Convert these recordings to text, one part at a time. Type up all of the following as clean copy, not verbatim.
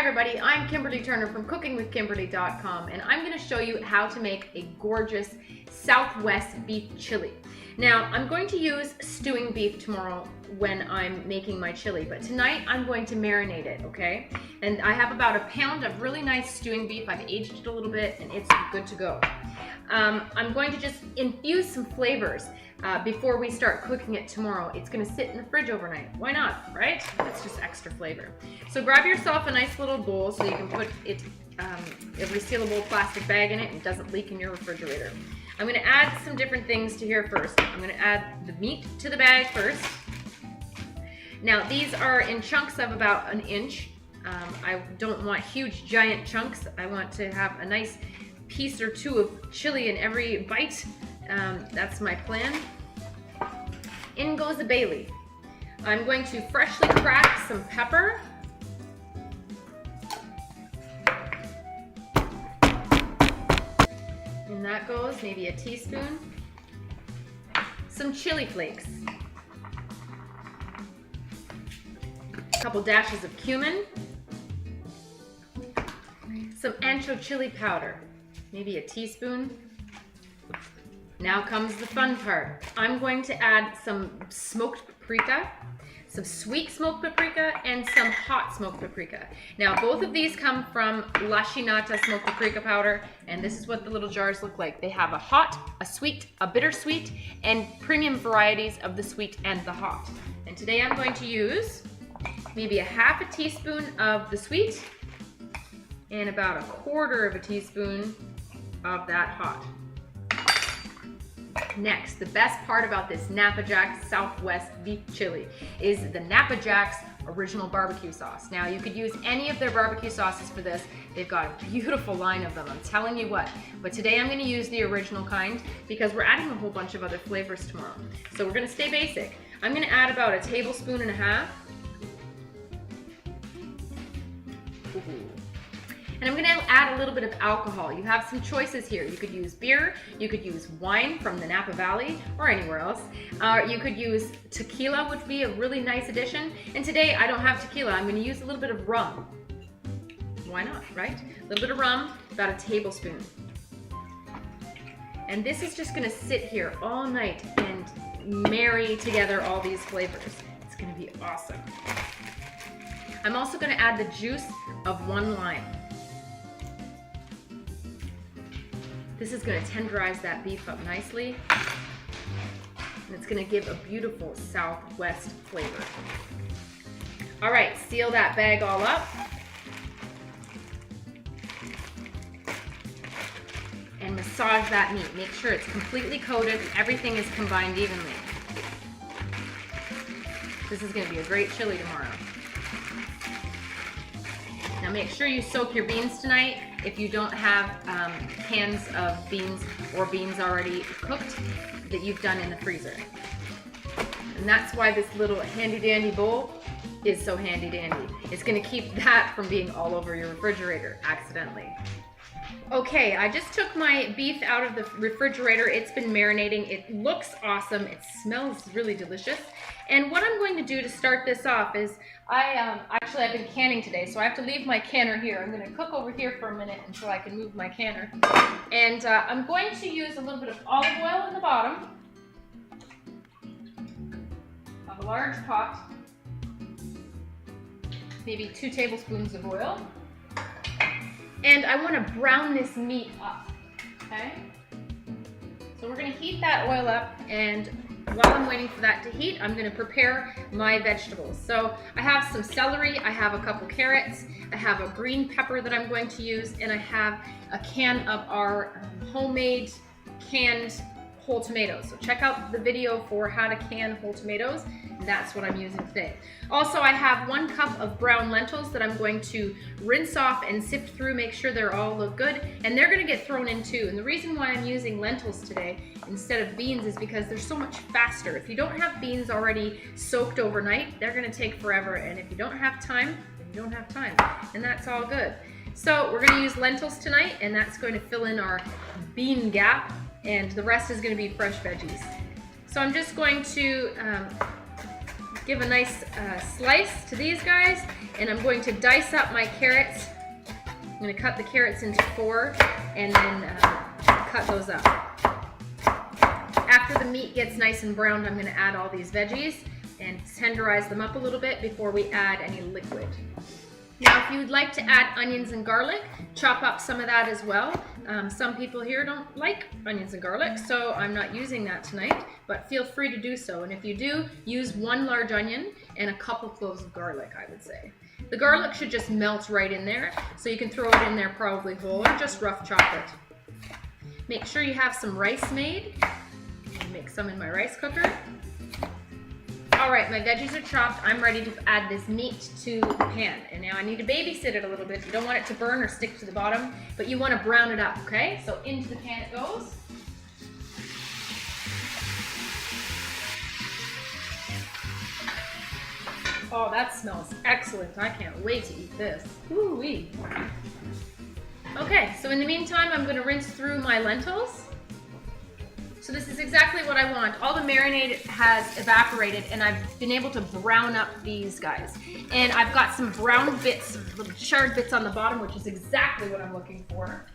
everybody, I'm Kimberly Turner from cookingwithkimberly.com, and I'm going to show you how to make a gorgeous Southwest beef chili. Now, I'm going to use stewing beef tomorrow when I'm making my chili, but tonight I'm going to marinate it, okay? And I have about a pound of really nice stewing beef. I've aged it a little bit and it's good to go. I'm going to just infuse some flavors before we start cooking it tomorrow. It's going to sit in the fridge overnight. Why not, right? It's just extra flavor. So grab yourself a nice little bowl so you can put it, a resealable plastic bag in it and it doesn't leak in your refrigerator. I'm going to add some different things to here first. I'm going to add the meat to the bag first. Now these are in chunks of about an inch. I don't want huge giant chunks. I want to have a nice piece or two of chili in every bite. That's my plan. In goes a bay leaf. I'm going to freshly crack some pepper. And that goes maybe a teaspoon. Some chili flakes. A couple dashes of cumin. Some Ancho chili powder. Maybe a teaspoon. Now comes the fun part. I'm going to add some smoked paprika, some sweet smoked paprika, and some hot smoked paprika. Now both of these come from La Chinata smoked paprika powder, and this is what the little jars look like. They have a hot, a sweet, a bittersweet, and premium varieties of the sweet and the hot. And today I'm going to use maybe a half a teaspoon of the sweet and about a quarter of a teaspoon of that hot. Next, the best part about this Napa Jack's Southwest beef chili is the Napa Jack's original barbecue sauce. Now you could use any of their barbecue sauces for this. They've got a beautiful line of them, I'm telling you what. But today I'm going to use the original kind because we're adding a whole bunch of other flavors tomorrow. So we're going to stay basic. I'm going to add about a tablespoon and a half. And I'm going to add a little bit of alcohol. You have some choices here. You could use beer, you could use wine from the Napa Valley or anywhere else. You could use tequila, which would be a really nice addition. And today I don't have tequila. I'm going to use a little bit of rum. Why not, right? A little bit of rum, about a tablespoon. And this is just going to sit here all night and marry together all these flavors. It's going to be awesome. I'm also going to add the juice of 1 lime. This is going to tenderize that beef up nicely, and it's going to give a beautiful Southwest flavor. All right, seal that bag all up. And massage that meat. Make sure it's completely coated and everything is combined evenly. This is going to be a great chili tomorrow. Now make sure you soak your beans tonight. If you don't have cans of beans or beans already cooked that you've done in the freezer. And that's why this little handy dandy bowl is so handy dandy. It's gonna keep that from being all over your refrigerator accidentally. Okay, I just took my beef out of the refrigerator. It's been marinating. It looks awesome. It smells really delicious. And what I'm going to do to start this off is I've been canning today, so I have to leave my canner here. I'm going to cook over here for a minute until I can move my canner. And I'm going to use a little bit of olive oil in the bottom of a large pot, maybe 2 tablespoons of oil. And I want to brown this meat up, okay? So we're going to heat that oil up, and while I'm waiting for that to heat, I'm going to prepare my vegetables. So I have some celery, I have a couple carrots, I have a green pepper that I'm going to use, and I have a can of our homemade canned whole tomatoes. So check out the video for how to can whole tomatoes. And that's what I'm using today. Also, I have 1 cup of brown lentils that I'm going to rinse off and sift through, make sure they're all look good, and they're going to get thrown in too. And the reason why I'm using lentils today instead of beans is because they're so much faster. If you don't have beans already soaked overnight, they're going to take forever, and if you don't have time, then you don't have time, and that's all good. So we're going to use lentils tonight, and that's going to fill in our bean gap, and the rest is going to be fresh veggies. So I'm just going to give a nice slice to these guys, And I'm going to dice up my carrots. I'm going to cut the carrots into 4 and then cut those up. After the meat gets nice and browned, I'm going to add all these veggies and tenderize them up a little bit before we add any liquid. Now, if you would like to add onions and garlic, chop up some of that as well. Some people here don't like onions and garlic, so I'm not using that tonight, but feel free to do so. And if you do, use 1 large onion and a couple cloves of garlic, I would say. The garlic should just melt right in there, so you can throw it in there probably whole or just rough chop it. Make sure you have some rice made. I'll make some in my rice cooker. All right, my veggies are chopped. I'm ready to add this meat to the pan. And now I need to babysit it a little bit. You don't want it to burn or stick to the bottom, but you want to brown it up, okay? So into the pan it goes. Oh, that smells excellent. I can't wait to eat this. Woo-wee. Okay, so in the meantime, I'm going to rinse through my lentils. So this is exactly what I want. All the marinade has evaporated and I've been able to brown up these guys. And I've got some brown bits, little charred bits on the bottom, which is exactly what I'm looking for.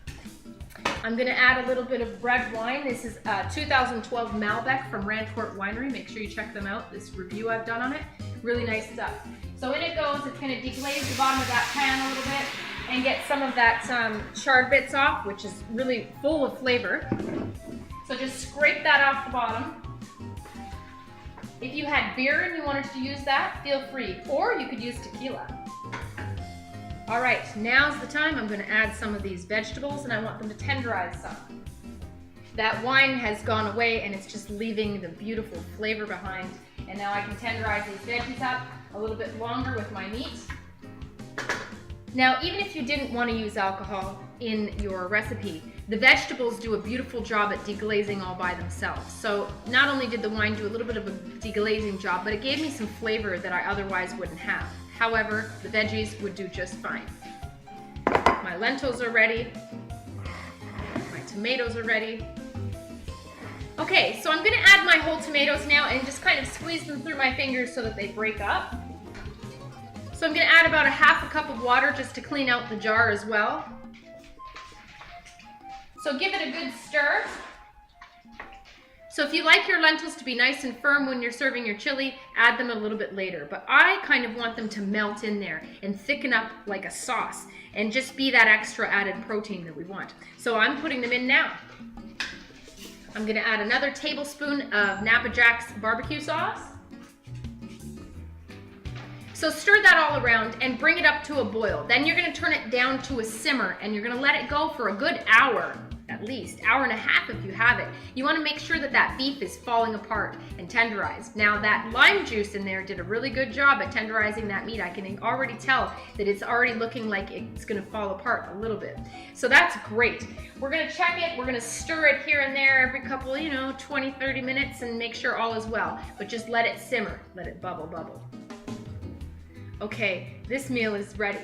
I'm gonna add a little bit of red wine. This is 2012 Malbec from Rantort Winery. Make sure you check them out, this review I've done on it. Really nice stuff. So in it goes. It's gonna deglaze the bottom of that pan a little bit and get some of that charred bits off, which is really full of flavor. So just scrape that off the bottom. If you had beer and you wanted to use that, feel free. Or you could use tequila. All right, now's the time. I'm gonna add some of these vegetables and I want them to tenderize some. That wine has gone away and it's just leaving the beautiful flavor behind. And now I can tenderize these veggies up a little bit longer with my meat. Now, even if you didn't want to use alcohol in your recipe, the vegetables do a beautiful job at deglazing all by themselves. So not only did the wine do a little bit of a deglazing job, but it gave me some flavor that I otherwise wouldn't have. However, the veggies would do just fine. My lentils are ready. My tomatoes are ready. Okay, so I'm gonna add my whole tomatoes now and just kind of squeeze them through my fingers so that they break up. So I'm gonna add about 1/2 cup of water just to clean out the jar as well. So give it a good stir. So if you like your lentils to be nice and firm when you're serving your chili, add them a little bit later. But I kind of want them to melt in there and thicken up like a sauce and just be that extra added protein that we want. So I'm putting them in now. I'm gonna add another tablespoon of Napa Jack's barbecue sauce. So stir that all around and bring it up to a boil. Then you're gonna turn it down to a simmer and you're gonna let it go for a good hour, at least, 1.5 hours if you have it. You wanna make sure that that beef is falling apart and tenderized. Now that lime juice in there did a really good job at tenderizing that meat. I can already tell that it's already looking like it's gonna fall apart a little bit. So that's great. We're gonna check it, we're gonna stir it here and there every couple, 20, 30 minutes and make sure all is well. But just let it simmer, let it bubble. Okay, this meal is ready.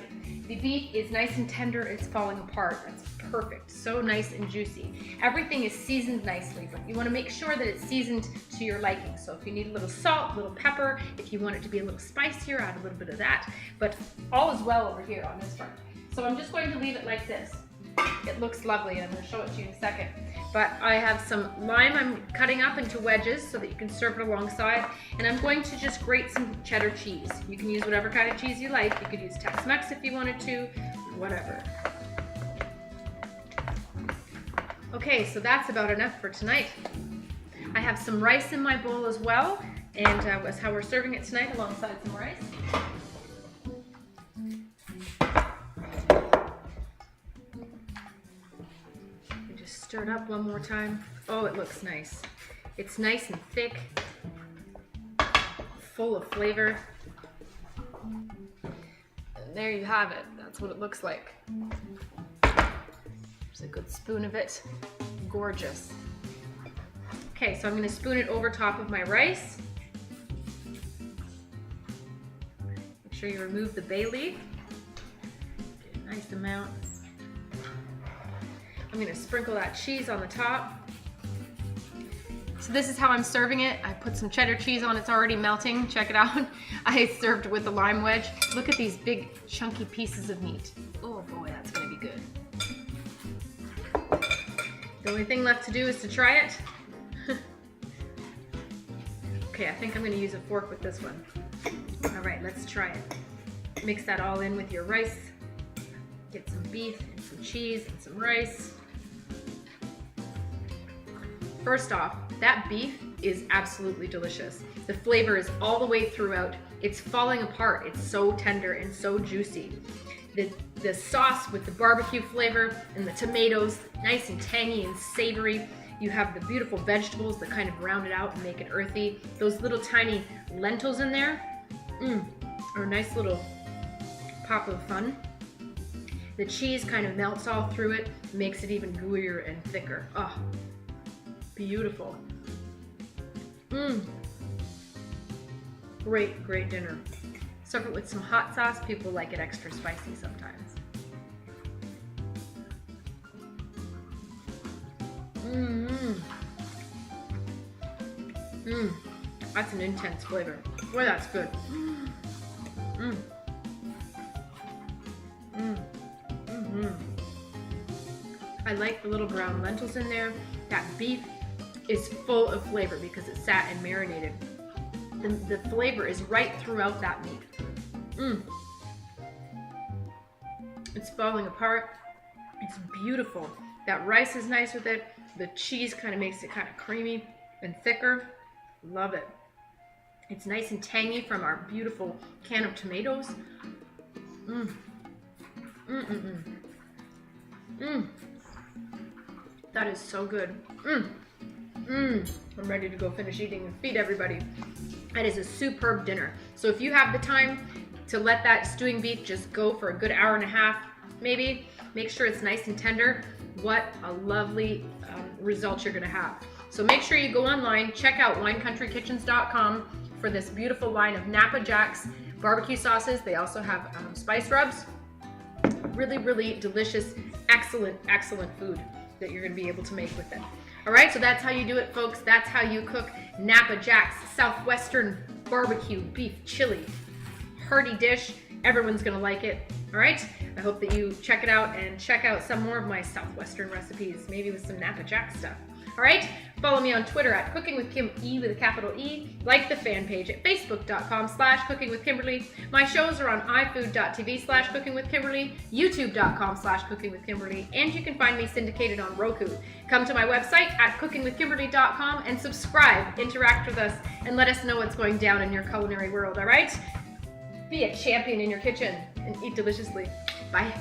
The beef is nice and tender, it's falling apart. That's perfect, so nice and juicy. Everything is seasoned nicely, but you wanna make sure that it's seasoned to your liking. So if you need a little salt, a little pepper, if you want it to be a little spicier, add a little bit of that. But all is well over here on this front. So I'm just going to leave it like this. It looks lovely, and I'm gonna show it to you in a second. But I have some lime I'm cutting up into wedges so that you can serve it alongside. And I'm going to just grate some cheddar cheese. You can use whatever kind of cheese you like. You could use Tex-Mex if you wanted to, whatever. Okay, so that's about enough for tonight. I have some rice in my bowl as well, and that's how we're serving it tonight alongside some rice. Stir it up one more time. Oh, it looks nice. It's nice and thick, full of flavor. And there you have it. That's what it looks like. There's a good spoon of it. Gorgeous. Okay, so I'm gonna spoon it over top of my rice. Make sure you remove the bay leaf. Get a nice amount. I'm gonna sprinkle that cheese on the top. So this is how I'm serving it. I put some cheddar cheese on, it's already melting. Check it out. I served with the lime wedge. Look at these big chunky pieces of meat. Oh boy, that's gonna be good. The only thing left to do is to try it. Okay, I think I'm gonna use a fork with this one. All right, let's try it. Mix that all in with your rice. Get some beef and some cheese and some rice. First off, that beef is absolutely delicious. The flavor is all the way throughout. It's falling apart. It's so tender and so juicy. The sauce with the barbecue flavor and the tomatoes, nice and tangy and savory. You have the beautiful vegetables that kind of round it out and make it earthy. Those little tiny lentils in there are a nice little pop of fun. The cheese kind of melts all through it, makes it even gooier and thicker. Oh, beautiful. Great, great dinner. Serve it with some hot sauce. People like it extra spicy sometimes. That's an intense flavor. Boy, that's good. I like the little brown lentils in there. That beef is full of flavor because it sat and marinated. The flavor is right throughout that meat. It's falling apart. It's beautiful. That rice is nice with it. The cheese kind of makes it kind of creamy and thicker. Love it. It's nice and tangy from our beautiful can of tomatoes. That is so good. I'm ready to go finish eating and feed everybody. That is a superb dinner. So if you have the time to let that stewing beef just go for a good hour and a half, maybe, make sure it's nice and tender. What a lovely result you're gonna have. So make sure you go online, check out winecountryKitchens.com for this beautiful line of Napa Jack's barbecue sauces. They also have spice rubs. Really, really delicious, excellent, excellent food that you're gonna be able to make with it. All right, so that's how you do it, folks. That's how you cook Napa Jack's Southwestern barbecue beef chili. Hearty dish. Everyone's gonna like it. All right, I hope that you check it out and check out some more of my Southwestern recipes, maybe with some Napa Jack stuff. All right, follow me on Twitter at Cooking with Kim, E with a capital E. Like the fan page at facebook.com/cookingwithkimberly. My shows are on ifood.tv/cookingwithkimberly, youtube.com/cookingwithkimberly, and you can find me syndicated on Roku. Come to my website at cookingwithkimberly.com and subscribe, interact with us, and let us know what's going down in your culinary world, all right? Be a champion in your kitchen and eat deliciously. Bye.